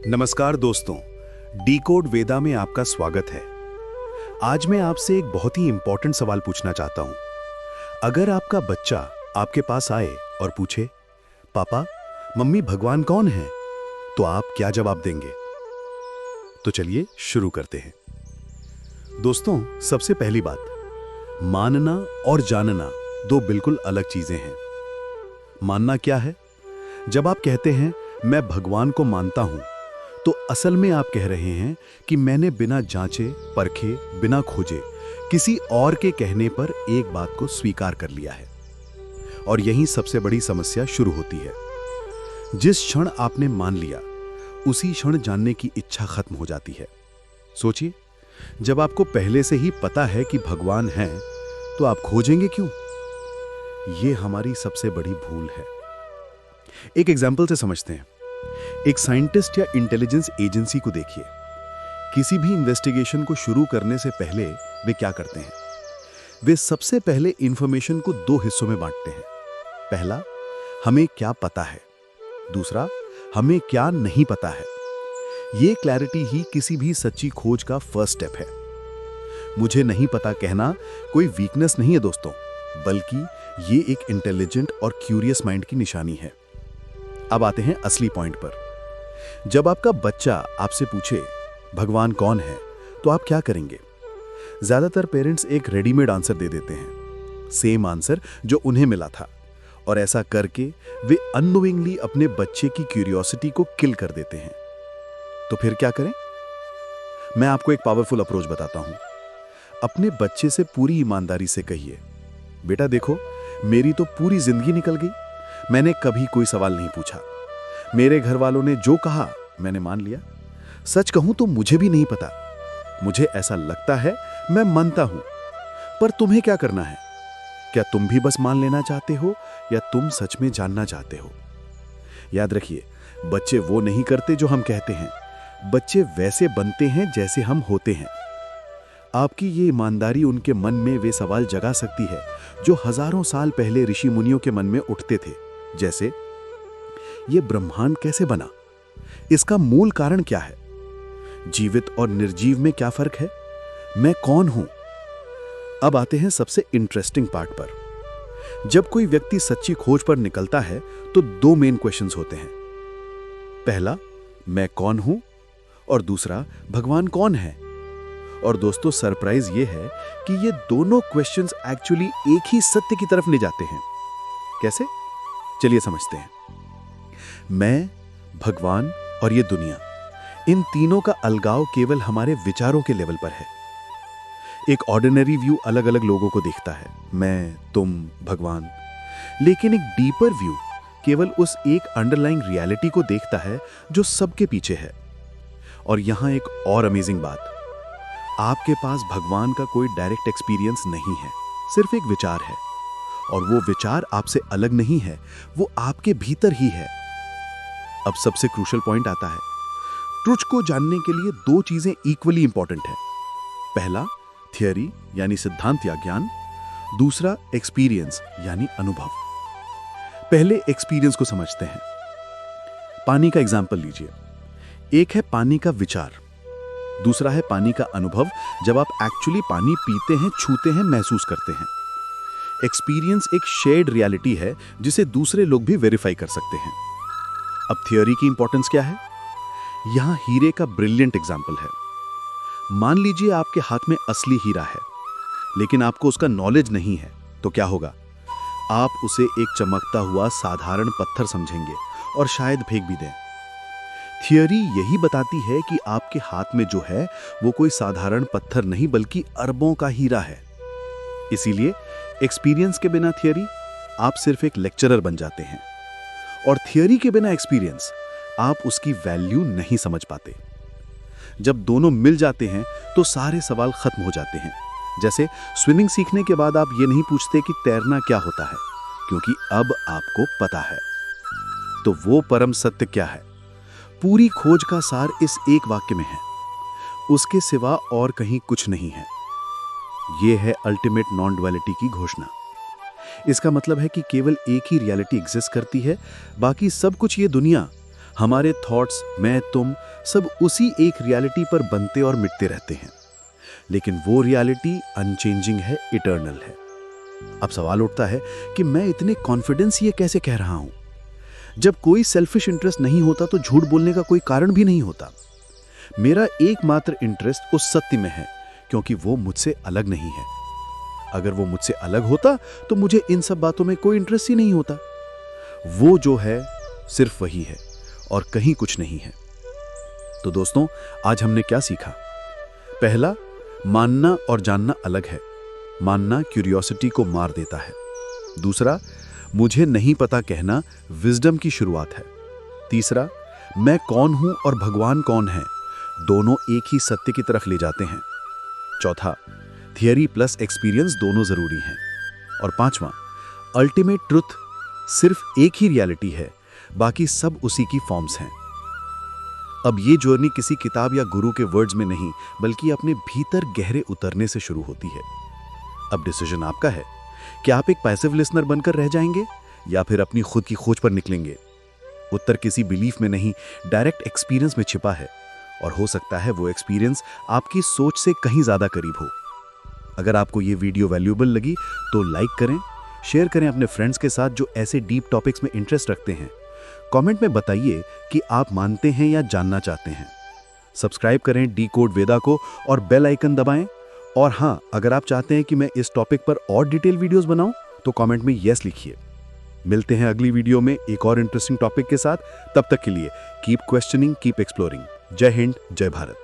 नमस्कार दोस्तों, डिकोड वेदा में आपका स्वागत है। आज मैं आपसे एक बहुत ही इंपॉर्टेंट सवाल पूछना चाहता हूं। अगर आपका बच्चा आपके पास आए और पूछे, पापा मम्मी भगवान कौन है, तो आप क्या जवाब देंगे? तो चलिए शुरू करते हैं। दोस्तों, सबसे पहली बात, मानना और जानना दो बिल्कुल अलग चीजें हैं। मानना क्या है? जब आप कहते हैं मैं भगवान को मानता हूं, तो असल में आप कह रहे हैं कि मैंने बिना जांचे, परखे, बिना खोजे किसी और के कहने पर एक बात को स्वीकार कर लिया है। और यहीं सबसे बड़ी समस्या शुरू होती है। जिस क्षण आपने मान लिया, उसी क्षण जानने की इच्छा खत्म हो जाती है। सोचिए, जब आपको पहले से ही पता है कि भगवान है, तो आप खोजेंगे क्यों? यह हमारी सबसे बड़ी भूल है। एक एग्जाम्पल से समझते हैं। एक साइंटिस्ट या इंटेलिजेंस एजेंसी को देखिए। किसी भी इन्वेस्टिगेशन को शुरू करने से पहले वे क्या करते हैं? वे सबसे पहले इंफॉर्मेशन को दो हिस्सों में बांटते हैं। पहला, हमें क्या पता है। दूसरा, हमें क्या नहीं पता है। यह क्लैरिटी ही किसी भी सच्ची खोज का फर्स्ट स्टेप है। मुझे नहीं पता कहना कोई वीकनेस नहीं है दोस्तों, बल्कि ये एक इंटेलिजेंट और क्यूरियस माइंड की निशानी है। अब आते हैं असली पॉइंट पर। जब आपका बच्चा आपसे पूछे भगवान कौन है, तो आप क्या करेंगे? ज्यादातर पेरेंट्स एक रेडीमेड आंसर दे देते हैं, सेम आंसर जो उन्हें मिला था, और ऐसा करके वे अननोइंगली अपने बच्चे की क्यूरियोसिटी को किल कर देते हैं। तो फिर क्या करें? मैं आपको एक पावरफुल अप्रोच बताता हूं। अपने बच्चे से पूरी ईमानदारी से कहिए, बेटा देखो, मेरी तो पूरी जिंदगी निकल गई, मैंने कभी कोई सवाल नहीं पूछा। मेरे घर वालों ने जो कहा मैंने मान लिया। सच कहूं तो मुझे भी नहीं पता। मुझे ऐसा लगता है, मैं मानता हूं। पर तुम्हें क्या करना है? क्या तुम भी बस मान लेना चाहते हो, या तुम सच में जानना चाहते हो? याद रखिए, बच्चे वो नहीं करते जो हम कहते हैं, बच्चे वैसे बनते हैं जैसे हम होते हैं। आपकी ये ईमानदारी उनके मन में वे सवाल जगा सकती है जो हजारों साल पहले ऋषि मुनियों के मन में उठते थे। जैसे, ये ब्रह्मांड कैसे बना? इसका मूल कारण क्या है? जीवित और निर्जीव में क्या फर्क है? मैं कौन हूं? अब आते हैं सबसे इंटरेस्टिंग पार्ट पर। जब कोई व्यक्ति सच्ची खोज पर निकलता है, तो दो मेन क्वेश्चंस होते हैं। पहला, मैं कौन हूं, और दूसरा, भगवान कौन है। और दोस्तों, सरप्राइज ये है कि ये दोनों क्वेश्चंस एक्चुअली एक ही सत्य की तरफ ले जाते हैं। कैसे? चलिए समझते हैं। मैं, भगवान और ये दुनिया, इन तीनों का अलगाव केवल हमारे विचारों के लेवल पर है। एक ऑर्डिनरी व्यू अलग अलग लोगों को दिखता है, मैं, तुम, भगवान। लेकिन एक डीपर व्यू केवल उस एक अंडरलाइंग रियलिटी को देखता है जो सबके पीछे है। और यहां एक और अमेजिंग बात, आपके पास भगवान का कोई डायरेक्ट एक्सपीरियंस नहीं है, सिर्फ एक विचार है। और वो विचार आपसे अलग नहीं है, वो आपके भीतर ही है। अब सबसे क्रूशियल पॉइंट आता है। ट्रुथ को जानने के लिए दो चीजें इक्वली इंपॉर्टेंट है। पहला, थियरी यानी सिद्धांत या ज्ञान। दूसरा, एक्सपीरियंस यानी अनुभव। पहले एक्सपीरियंस को समझते हैं। पानी का एग्जाम्पल लीजिए। एक है पानी का विचार, दूसरा है पानी का अनुभव, जब आप एक्चुअली पानी पीते हैं, छूते हैं, महसूस करते हैं। एक्सपीरियंस एक शेयर्ड रियलिटी है जिसे दूसरे लोग भी वेरीफाई कर सकते हैं। अब थियोरी की इंपॉर्टेंस क्या है? यहां हीरे का ब्रिलियंट एग्जाम्पल है। मान लीजिए आपके हाथ में असली हीरा है, लेकिन आपको उसका नॉलेज नहीं है, तो क्या होगा? आप उसे एक चमकता हुआ साधारण पत्थर समझेंगे और शायद फेंक भी दें। थियोरी यही बताती है कि आपके हाथ में जो है वो कोई साधारण पत्थर नहीं, बल्कि अरबों का हीरा है। इसीलिए एक्सपीरियंस के बिना थियोरी, आप सिर्फ एक लेक्चरर बन जाते हैं, और थियोरी के बिना एक्सपीरियंस, आप उसकी वैल्यू नहीं समझ पाते। जब दोनों मिल जाते हैं तो सारे सवाल खत्म हो जाते हैं। जैसे स्विमिंग सीखने के बाद आप ये नहीं पूछते कि तैरना क्या होता है, क्योंकि अब आपको पता है। तो वो परम सत्य क्या है? पूरी खोज का सार इस एक वाक्य में है, उसके सिवा और कहीं कुछ नहीं है। यह है अल्टीमेट नॉन डुअलिटी की घोषणा। इसका मतलब है कि केवल एक ही रियलिटी एग्जिस्ट करती है, बाकी सब कुछ, ये दुनिया, हमारे थॉट्स, मैं, तुम, सब उसी एक रियलिटी पर बनते और मिटते रहते हैं, लेकिन वो रियलिटी अनचेंजिंग है, इटर्नल है। अब सवाल उठता है कि मैं इतने कॉन्फिडेंस ये कैसे कह रहा हूं? जब कोई सेल्फिश इंटरेस्ट नहीं होता तो झूठ बोलने का कोई कारण भी नहीं होता। मेरा एकमात्र इंटरेस्ट उस सत्य में है, क्योंकि वो मुझसे अलग नहीं है। अगर वो मुझसे अलग होता तो मुझे इन सब बातों में कोई इंटरेस्ट ही नहीं होता। वो जो है सिर्फ वही है और कहीं कुछ नहीं है। तो दोस्तों, आज हमने क्या सीखा? पहला, मानना और जानना अलग है। मानना क्यूरियोसिटी को मार देता है। दूसरा, मुझे नहीं पता कहना विजडम की शुरुआत है। तीसरा, मैं कौन हूं और भगवान कौन है, दोनों एक ही सत्य की तरफ ले जाते हैं। चौथा, थियरी प्लस एक्सपीरियंस दोनों जरूरी हैं। और पांचवा, अल्टीमेट ट्रुथ सिर्फ एक ही रियलिटी है, बाकी सब उसी की फॉर्म्स हैं। अब ये जर्नी किसी किताब या गुरु के वर्ड्स में नहीं, बल्कि अपने भीतर गहरे उतरने से शुरू होती है। अब डिसीजन आपका है कि आप एक पैसिव लिसनर बनकर रह जाएंगे या फिर अपनी खुद की खोज पर निकलेंगे। उत्तर किसी बिलीफ में नहीं, डायरेक्ट एक्सपीरियंस में छिपा है, और हो सकता है वो एक्सपीरियंस आपकी सोच से कहीं ज्यादा करीब हो। अगर आपको ये वीडियो वैल्यूएबल लगी तो लाइक करें, शेयर करें अपने फ्रेंड्स के साथ जो ऐसे डीप टॉपिक्स में इंटरेस्ट रखते हैं। कमेंट में बताइए कि आप मानते हैं या जानना चाहते हैं। सब्सक्राइब करें डिकोड वेदा को और बेल आइकन दबाएं। और हाँ, अगर आप चाहते हैं कि मैं इस टॉपिक पर और डिटेल वीडियोस बनाऊं तो कमेंट में यस लिखिए। मिलते हैं अगली वीडियो में एक और इंटरेस्टिंग टॉपिक के साथ। तब तक के लिए कीप क्वेश्चनिंग, कीप एक्सप्लोरिंग। जय हिंद, जय भारत।